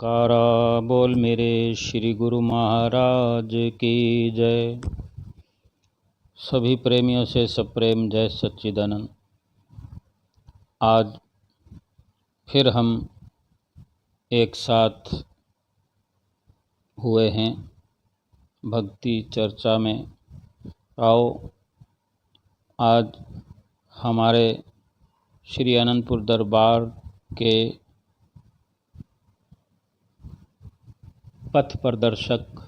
जयकारा बोल मेरे श्री गुरु महाराज की जय। सभी प्रेमियों से सब प्रेम जय सच्चिदानंद। आज फिर हम एक साथ हुए हैं भक्ति चर्चा में। आओ आज हमारे श्री अनंतपुर दरबार के पथ प्रदर्शक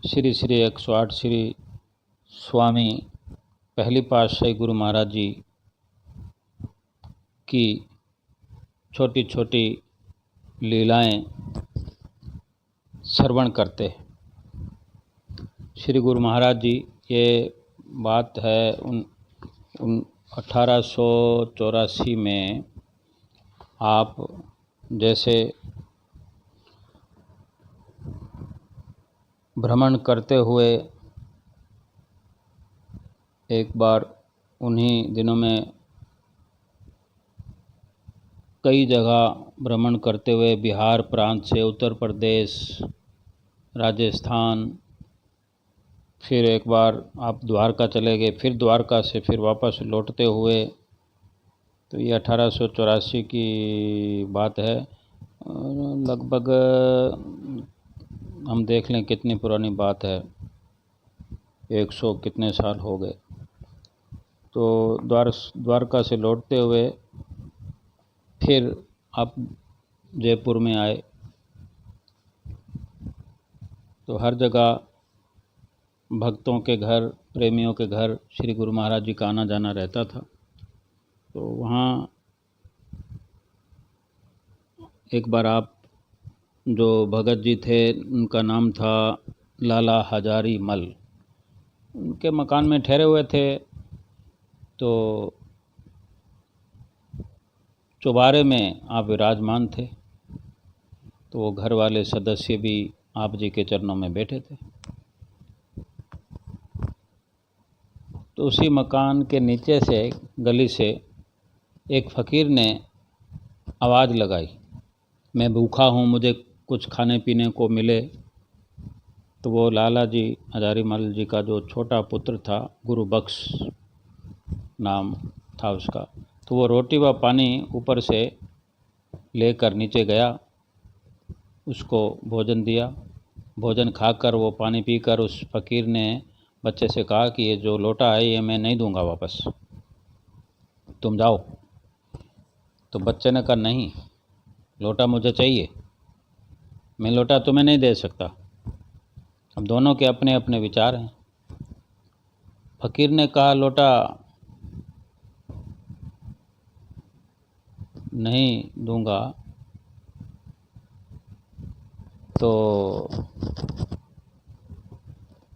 श्री श्री 108 श्री स्वामी पहली पातशाही गुरु महाराज जी की छोटी छोटी लीलाएं श्रवण करते। श्री गुरु महाराज जी, ये बात है 1884 में आप जैसे भ्रमण करते हुए एक बार उन्हीं दिनों में कई जगह भ्रमण करते हुए बिहार प्रांत से उत्तर प्रदेश, राजस्थान, फिर एक बार आप द्वारका चले गए, फिर द्वारका से फिर वापस लौटते हुए, तो ये 1884 की बात है। लगभग हम देख लें कितनी पुरानी बात है, 100 कितने साल हो गए। तो द्वारका से लौटते हुए फिर आप जयपुर में आए, तो हर जगह भक्तों के घर, प्रेमियों के घर श्री गुरु महाराज जी का आना जाना रहता था। तो वहाँ एक बार आप जो भगत जी थे, उनका नाम था लाला हजारी मल, उनके मकान में ठहरे हुए थे। तो चौबारे में आप विराजमान थे, तो वो घर वाले सदस्य भी आप जी के चरणों में बैठे थे। तो उसी मकान के नीचे से गली से एक फ़कीर ने आवाज़ लगाई, मैं भूखा हूँ, मुझे कुछ खाने पीने को मिले। तो वो लाला जी हजारी मल जी का जो छोटा पुत्र था, गुरु बख्श नाम था उसका, तो वो रोटी व पानी ऊपर से लेकर नीचे गया, उसको भोजन दिया। भोजन खाकर वो पानी पीकर उस फ़कीर ने बच्चे से कहा कि ये जो लोटा है ये मैं नहीं दूंगा वापस, तुम जाओ। तो बच्चे ने कहा नहीं, लोटा मुझे चाहिए, मैं लोटा तुम्हें नहीं दे सकता। अब दोनों के अपने अपने विचार हैं। फ़कीर ने कहा लोटा नहीं दूंगा, तो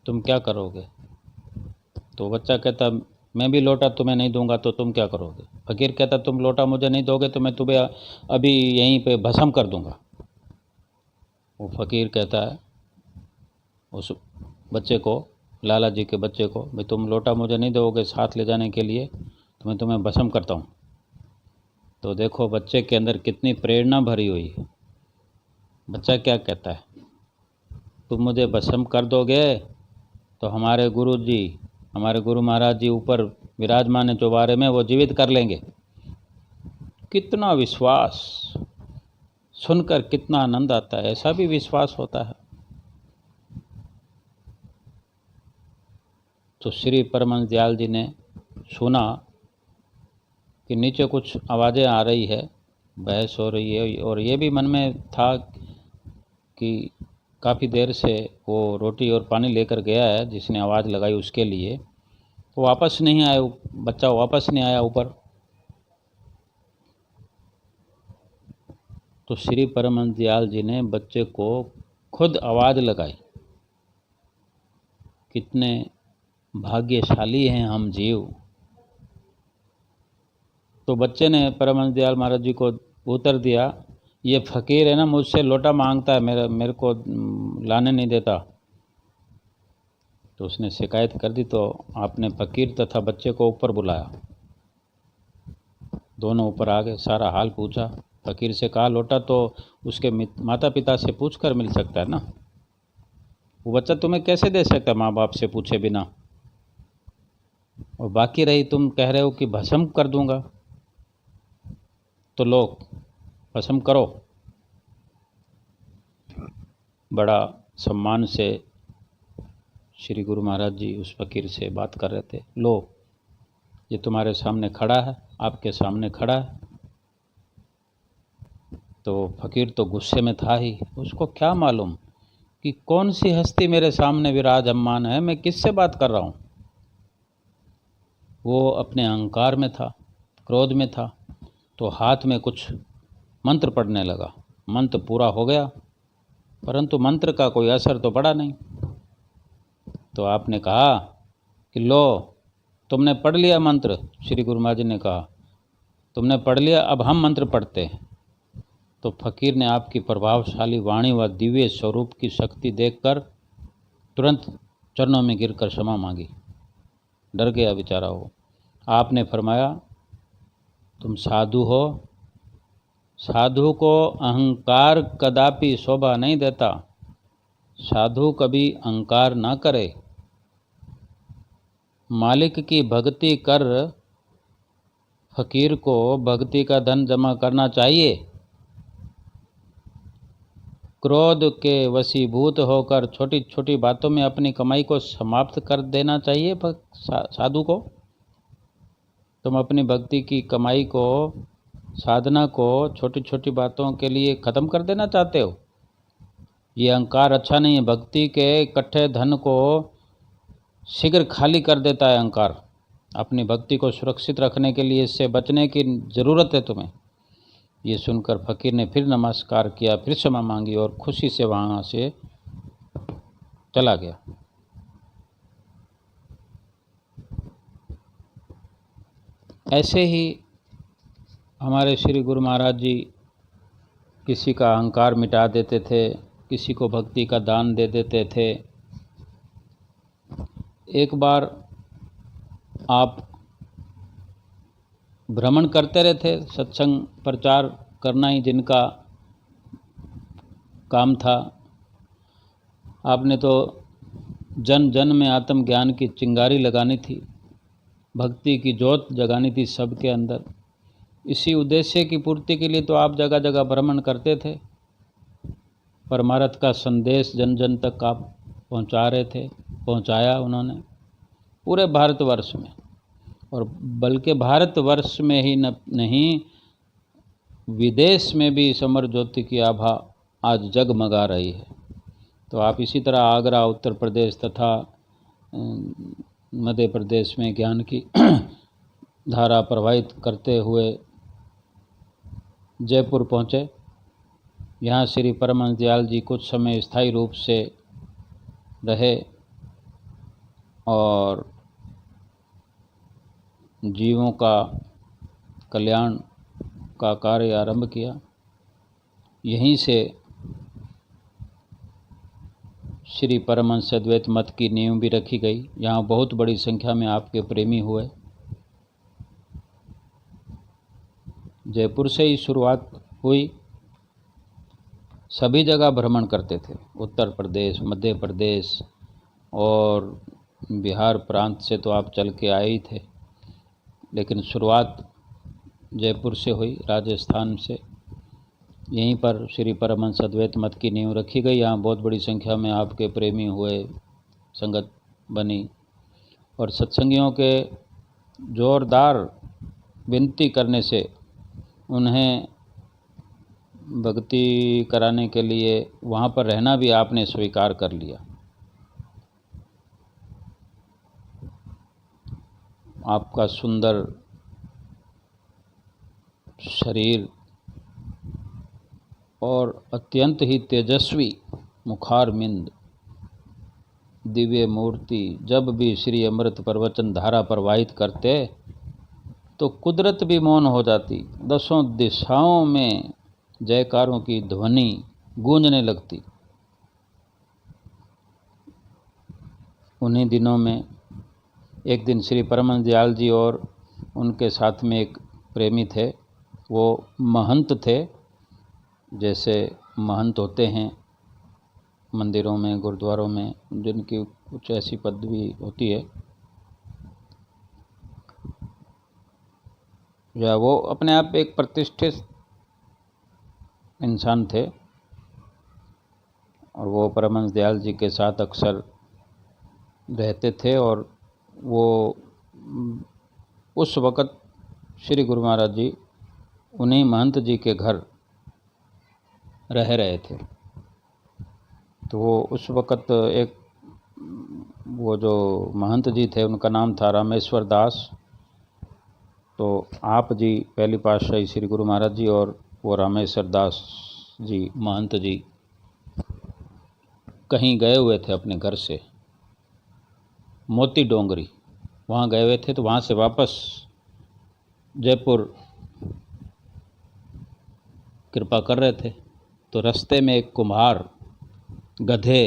तुम क्या करोगे? तो बच्चा कहता मैं भी लोटा तुम्हें नहीं दूंगा, तो तुम क्या करोगे? फ़कीर कहता तुम लोटा मुझे नहीं दोगे तो मैं तुम्हें अभी यहीं पे भस्म कर दूंगा। वो फ़कीर कहता है उस बच्चे को, लाला जी के बच्चे को, भाई तुम लोटा मुझे नहीं दोगे साथ ले जाने के लिए, तो मैं तुम्हें भस्म करता हूँ। तो देखो बच्चे के अंदर कितनी प्रेरणा भरी हुई है। बच्चा क्या कहता है, तुम मुझे भस्म कर दोगे तो हमारे गुरु जी, हमारे गुरु महाराज जी ऊपर विराजमान है चौबारे में, वो जीवित कर लेंगे। कितना विश्वास सुनकर कितना आनंद आता है, ऐसा भी विश्वास होता है। तो श्री परमहंस दयाल जी ने सुना कि नीचे कुछ आवाज़ें आ रही है, बहस हो रही है, और ये भी मन में था कि काफ़ी देर से वो रोटी और पानी लेकर गया है जिसने आवाज़ लगाई उसके लिए, वो वापस नहीं आया, बच्चा वापस नहीं आया ऊपर। तो श्री परमहंस दयाल जी ने बच्चे को खुद आवाज़ लगाई। कितने भाग्यशाली हैं हम जीव। तो बच्चे ने परमहंस दयाल महाराज जी को उत्तर दिया, ये फ़कीर है ना, मुझसे लोटा मांगता है, मेरे को लाने नहीं देता। तो उसने शिकायत कर दी। तो आपने फ़कीर तथा बच्चे को ऊपर बुलाया, दोनों ऊपर आ गए, सारा हाल पूछा। फ़कीर से कहा लोटा तो उसके माता पिता से पूछ कर मिल सकता है ना, वो बच्चा तुम्हें कैसे दे सकता है माँ बाप से पूछे बिना। और बाकी रही तुम कह रहे हो कि भस्म कर दूंगा, तो लो भस्म करो। बड़ा सम्मान से श्री गुरु महाराज जी उस फ़कीर से बात कर रहे थे। लो ये तुम्हारे सामने खड़ा है, आपके सामने खड़ा है। तो फ़कीर तो गुस्से में था ही, उसको क्या मालूम कि कौन सी हस्ती मेरे सामने विराजमान है, मैं किससे बात कर रहा हूँ। वो अपने अहंकार में था, क्रोध में था, तो हाथ में कुछ मंत्र पढ़ने लगा। मंत्र पूरा हो गया, परंतु मंत्र का कोई असर तो पड़ा नहीं। तो आपने कहा कि लो तुमने पढ़ लिया मंत्र। श्री गुरु महाराज ने कहा तुमने पढ़ लिया, अब हम मंत्र पढ़ते हैं। तो फ़कीर ने आपकी प्रभावशाली वाणी व दिव्य स्वरूप की शक्ति देखकर तुरंत चरणों में गिरकर क्षमा मांगी। डर गया बेचारा वो। आपने फरमाया तुम साधु हो, साधु को अहंकार कदापि शोभा नहीं देता, साधु कभी अहंकार ना करे। मालिक की भक्ति कर फ़कीर को भक्ति का धन जमा करना चाहिए। क्रोध के वशीभूत होकर छोटी छोटी बातों में अपनी कमाई को समाप्त कर देना चाहिए साधु को। तुम अपनी भक्ति की कमाई को, साधना को छोटी छोटी बातों के लिए ख़त्म कर देना चाहते हो। ये अहंकार अच्छा नहीं है। भक्ति के इकट्ठे धन को शीघ्र खाली कर देता है अहंकार। अपनी भक्ति को सुरक्षित रखने के लिए इससे बचने की ज़रूरत है तुम्हें। ये सुनकर फ़कीर ने फिर नमस्कार किया, फिर क्षमा मांगी और खुशी से वहाँ से चला गया। ऐसे ही हमारे श्री गुरु महाराज जी किसी का अहंकार मिटा देते थे, किसी को भक्ति का दान दे देते थे। एक बार आप भ्रमण करते रहे थे, सत्संग प्रचार करना ही जिनका काम था। आपने तो जन जन में आत्मज्ञान की चिंगारी लगानी थी, भक्ति की ज्योत जगानी थी सबके अंदर। इसी उद्देश्य की पूर्ति के लिए तो आप जगह जगह भ्रमण करते थे, परमार्थ का संदेश जन जन तक आप पहुंचा रहे थे। पहुंचाया उन्होंने पूरे भारतवर्ष में, और बल्कि भारतवर्ष में ही नहीं, विदेश में भी समर ज्योति की आभा आज जगमगा रही है। तो आप इसी तरह आगरा, उत्तर प्रदेश तथा मध्य प्रदेश में ज्ञान की धारा प्रवाहित करते हुए जयपुर पहुँचे। यहाँ श्री परमहंस दयाल जी कुछ समय स्थायी रूप से रहे और जीवों का कल्याण का कार्य आरंभ किया। यहीं से श्री परमहंस अद्वैत मत की नींव भी रखी गई। यहाँ बहुत बड़ी संख्या में आपके प्रेमी हुए। जयपुर से ही शुरुआत हुई, सभी जगह भ्रमण करते थे। उत्तर प्रदेश, मध्य प्रदेश और बिहार प्रांत से तो आप चल के आए ही थे, लेकिन शुरुआत जयपुर से हुई, राजस्थान से। यहीं पर श्री परमहंस अद्वैत मत की नींव रखी गई। यहाँ बहुत बड़ी संख्या में आपके प्रेमी हुए, संगत बनी और सत्संगियों के जोरदार विनती करने से उन्हें भक्ति कराने के लिए वहाँ पर रहना भी आपने स्वीकार कर लिया। आपका सुंदर शरीर और अत्यंत ही तेजस्वी मुखारबिंद दिव्य मूर्ति जब भी श्री अमृत प्रवचन धारा प्रवाहित करते तो कुदरत भी मौन हो जाती। दसों दिशाओं में जयकारों की ध्वनि गूंजने लगती। उन्हीं दिनों में एक दिन श्री परमहंस दयाल जी और उनके साथ में एक प्रेमी थे, वो महंत थे, जैसे महंत होते हैं मंदिरों में, गुरुद्वारों में, जिनकी कुछ ऐसी पदवी होती है, या वो अपने आप एक प्रतिष्ठित इंसान थे और वो परमहंस दयाल जी के साथ अक्सर रहते थे। और वो उस वक़्त श्री गुरु महाराज जी उन्हीं महंत जी के घर रह रहे थे। तो वो उस वक़्त एक वो जो महंत जी थे उनका नाम था रामेश्वर दास। तो आप जी पहली पातशाही श्री गुरु महाराज जी और वो रामेश्वर दास जी महंत जी कहीं गए हुए थे अपने घर से, मोती डोंगरी वहाँ गए हुए थे। तो वहाँ से वापस जयपुर कृपा कर रहे थे। तो रास्ते में एक कुम्हार गधे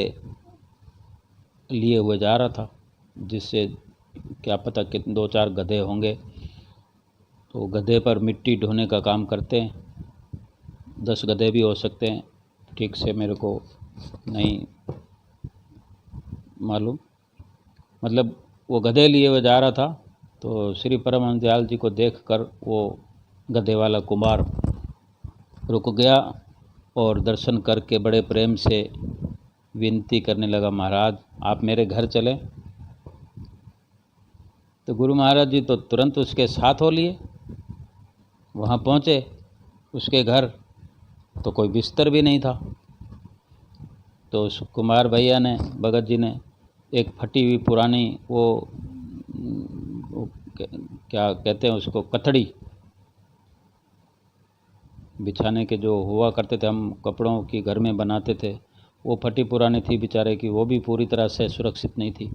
लिए हुए जा रहा था, जिससे क्या पता कितने 2-4 गधे होंगे। तो गधे पर मिट्टी ढोने का काम करते हैं, 10 गधे भी हो सकते हैं, ठीक से मेरे को नहीं मालूम। मतलब वो गधे लिए हुए जा रहा था। तो श्री परमहंस दयाल जी को देखकर वो गधे वाला कुम्हार रुक गया और दर्शन करके बड़े प्रेम से विनती करने लगा, महाराज आप मेरे घर चलें। तो गुरु महाराज जी तो तुरंत उसके साथ हो लिए। वहाँ पहुँचे उसके घर तो कोई बिस्तर भी नहीं था। तो उस कुमार भैया ने, भगत जी ने एक फटी हुई पुरानी वो क्या कहते हैं उसको, कथड़ी, बिछाने के जो हुआ करते थे, हम कपड़ों की घर में बनाते थे, वो फटी पुरानी थी बेचारे की, वो भी पूरी तरह से सुरक्षित नहीं थी।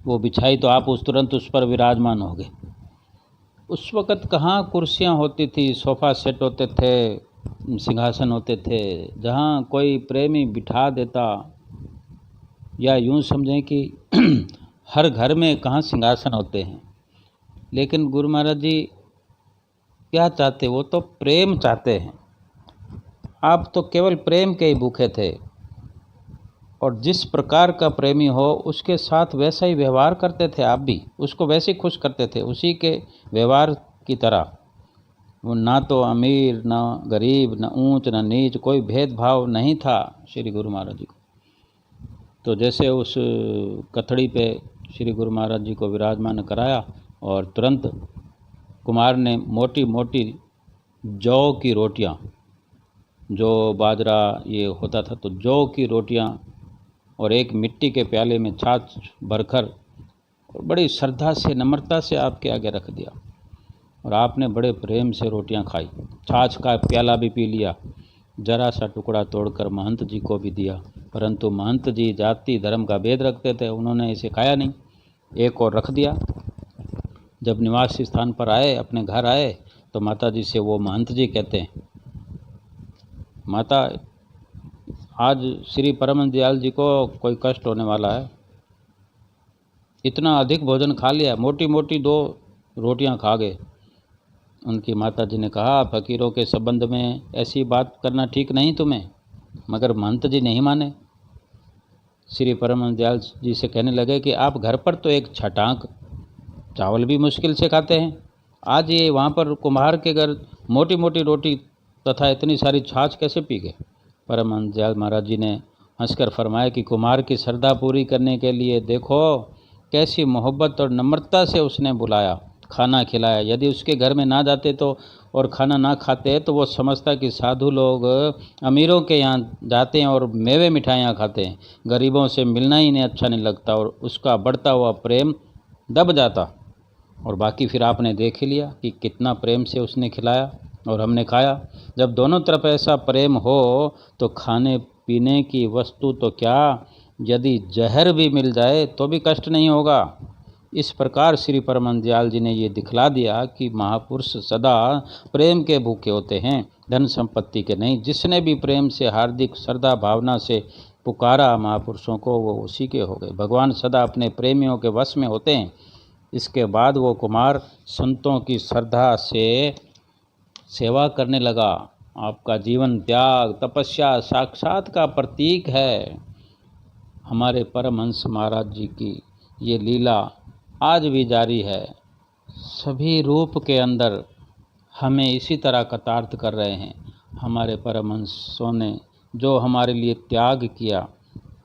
वो बिछाई तो आप तुरंत उस पर विराजमान हो गए। उस वक़्त कहाँ कुर्सियाँ होती थी, सोफ़ा सेट होते थे, सिंहासन होते थे जहाँ कोई प्रेमी बिठा देता, या यूँ समझें कि हर घर में कहाँ सिंहासन होते हैं। लेकिन गुरु महाराज जी क्या चाहते, वो तो प्रेम चाहते हैं। आप तो केवल प्रेम के ही भूखे थे, और जिस प्रकार का प्रेमी हो उसके साथ वैसा ही व्यवहार करते थे, आप भी उसको वैसे ही खुश करते थे, उसी के व्यवहार की तरह। वो ना तो अमीर ना गरीब, ना ऊंच ना नीच, कोई भेदभाव नहीं था श्री गुरु महाराज जी को। तो जैसे उस कथड़ी पे श्री गुरु महाराज जी को विराजमान कराया और तुरंत कुमार ने मोटी मोटी जौ की रोटियां, जो बाजरा ये होता था, तो जौ की रोटियां और एक मिट्टी के प्याले में छाछ भरकर और बड़ी श्रद्धा से, नम्रता से आपके आगे रख दिया। और आपने बड़े प्रेम से रोटियां खाई, छाछ का प्याला भी पी लिया, जरा सा टुकड़ा तोड़कर महंत जी को भी दिया। परंतु महंत जी जाति धर्म का भेद रखते थे, उन्होंने इसे खाया नहीं, एक और रख दिया। जब निवास स्थान पर आए, अपने घर आए, तो माता जी से वो महंत जी कहते हैं, माता आज श्री परमहंस दयाल जी को कोई कष्ट होने वाला है, इतना अधिक भोजन खा लिया, मोटी मोटी 2 रोटियां खा गए। उनकी माता जी ने कहा, फकीरों के संबंध में ऐसी बात करना ठीक नहीं तुम्हें। मगर महंत जी नहीं माने। श्री परमहंस दयाल जी से कहने लगे कि आप घर पर तो एक छटाक चावल भी मुश्किल से खाते हैं, आज ये वहाँ पर कुम्हार के घर मोटी मोटी रोटी तथा इतनी सारी छाछ कैसे पी गए। परमहंस दयाल महाराज जी ने हंसकर फरमाया कि कुम्हार की श्रद्धा पूरी करने के लिए देखो कैसी मोहब्बत और नम्रता से उसने बुलाया, खाना खिलाया। यदि उसके घर में ना जाते तो और खाना ना खाते तो वो समझता कि साधु लोग अमीरों के यहाँ जाते हैं और मेवे मिठाइयाँ खाते हैं, गरीबों से मिलना ही नहीं अच्छा नहीं लगता, और उसका बढ़ता हुआ प्रेम दब जाता। और बाकी फिर आपने देख ही लिया कि कितना प्रेम से उसने खिलाया और हमने खाया। जब दोनों तरफ ऐसा प्रेम हो तो खाने पीने की वस्तु तो क्या, यदि जहर भी मिल जाए तो भी कष्ट नहीं होगा। इस प्रकार श्री परमहंस दयाल जी ने ये दिखला दिया कि महापुरुष सदा प्रेम के भूखे होते हैं, धन संपत्ति के नहीं। जिसने भी प्रेम से हार्दिक श्रद्धा भावना से पुकारा महापुरुषों को, वो उसी के हो गए। भगवान सदा अपने प्रेमियों के वश में होते हैं। इसके बाद वो कुमार संतों की श्रद्धा से सेवा करने लगा, आपका जीवन त्याग तपस्या साक्षात का प्रतीक है। हमारे परमहंस महाराज जी की ये लीला आज भी जारी है। सभी रूप के अंदर हमें इसी तरह कतार्थ कर रहे हैं। हमारे परमहंसों ने जो हमारे लिए त्याग किया,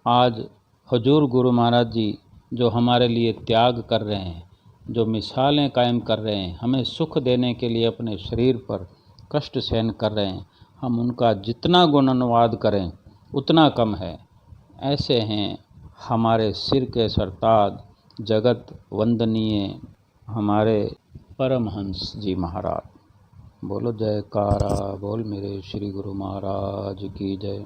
आज हुजूर गुरु महाराज जी जो हमारे लिए त्याग कर रहे हैं, जो मिसालें कायम कर रहे हैं, हमें सुख देने के लिए अपने शरीर पर कष्ट सहन कर रहे हैं, हम उनका जितना गुणानुवाद करें उतना कम है। ऐसे हैं हमारे सिर के सरताज जगत वंदनीय हमारे परमहंस जी महाराज। बोलो जयकारा, बोल मेरे श्री गुरु महाराज की जय।